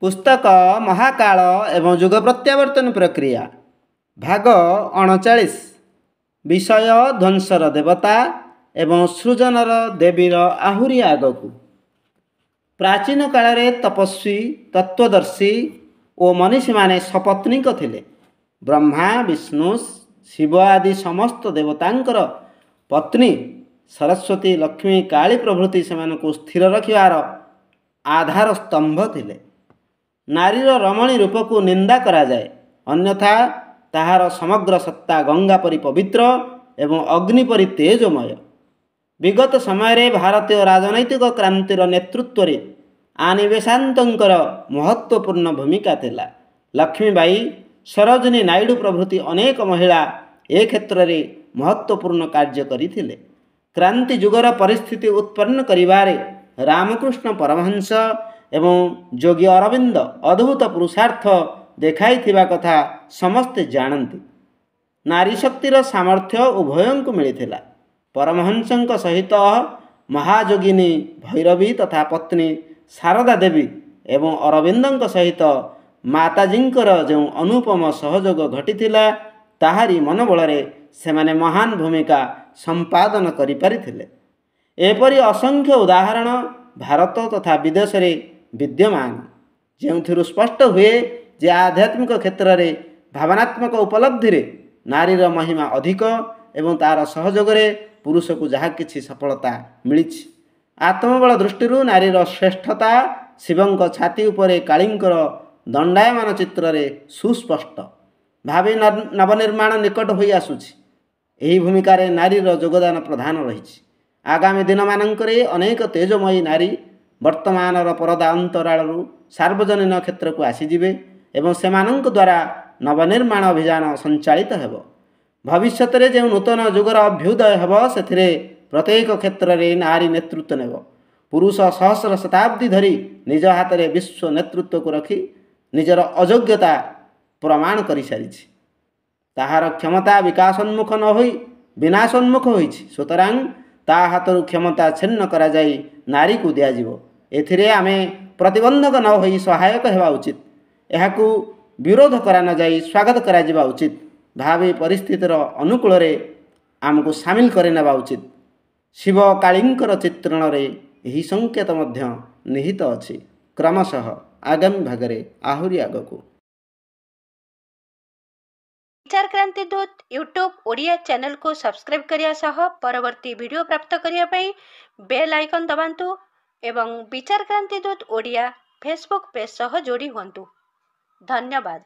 पुस्तक महाकाल एवं युग प्रत्यावर्तन प्रक्रिया भाग 39 विषय ध्वंसर देवता एवं सृजनर देवीर आहुरी आगकू। प्राचीन काल में तपस्वी तत्वदर्शी और मनीषी माने सपत्नीक थिले। ब्रह्मा विष्णु शिव आदि समस्त देवतांकर पत्नी सरस्वती लक्ष्मी काली प्रभृति से स्थिर रखिबार आधार स्तंभ थिले। नारीर रमणी रूप को निंदा करा जाए, अन्यथा ताहार समग्र सत्ता गंगा परि पवित्र एवं अग्नि परि तेजमय। विगत समय भारतीय राजनैतिक क्रांतिर नेतृत्व रे आनिवेशांतर महत्वपूर्ण भूमिका थिला। लक्ष्मीबाई सरोजिनी नायडू प्रभृति अनेक महिला ए क्षेत्र में महत्वपूर्ण कार्य करथिले। क्रांति जुगर परिस्थिति उत्पन्न करिबारे रामकृष्ण परमहंस एवं योगी अरविंद अद्भुत पुरुषार्थ देखाइथिबा कथा समस्ते जानती। नारी शक्तिर सामर्थ्य उभयों को मिलता। परमहंसों सहित महायोगिनी भैरवी तथा पत्नी शारदा देवी एवं अरविंदों सहित माताजींकर जो अनुपम सहयोग घटीथिला ताहारी मनोबल से माने महान भूमिका संपादन करिपारिथिले। एपरि असंख्य उदाहरण भारत तथा विदेश रे विद्यमान, जो स्पष्ट हुए जे आध्यात्मिक क्षेत्र में भावनात्मक उपलब्धि रे नारीर महिमा अधिक एवं तार सहयोग रे पुरुष को जहाँ किछि सफलता मिली। आत्मबल दृष्टि नारीर श्रेष्ठता शिवंक छाती उपरे कालींकर दंडायमान चित्र रे सुस्पष्ट भावे नवनिर्माण निकट होई आसुछि। एही भूमिका रे नारीर योगदान प्रधान रही। आगामी दिन मानकरे अनेक तेजमयी नारी वर्तमानर परदा अंतरालू सार्वजनीन क्षेत्र को आसीजिबे एवं सेमानंक द्वारा नवनिर्माण अभियान संचालित हेब। भविष्यत रे जो नूतन युगर अभ्युदय हेब सेथिरे प्रत्येक क्षेत्र में नारी नेतृत्व नेब। पुरुष सहस्र शताब्दी धरी निज हाथ में विश्व नेतृत्व को रखी निजर अयोग्यता प्रमाण कर सारी। ताहार क्षमता विकासोन्मुख न होई विनाशोन्मुख होइछि। सुतरां ता हाथरू क्षमता छिन्न करा जाई नारी को दियाजिवो। एथिरे आमे प्रतिबंधक न होई सहायक हेबा उचित। एहाकू विरोध करा न जाई स्वागत करा जिबा उचित। भावी परिस्थितिर अनुकूल रे आमको सामिल करे नेबा उचित। शिव कालींकर चित्रण रे एही संकेत मध्य निहित अछि। क्रमशः आगामी भागरे आहुरी आगकू। विचार क्रांति दूत यूट्यूब ओडिया चैनल को सब्सक्राइब करिया सह परवर्ती वीडियो प्राप्त करिया पई बेल आइकन दबांतु एवं विचार क्रांति दूत ओडिया फेसबुक पेज सह जोड़ी हुंतु। धन्यवाद।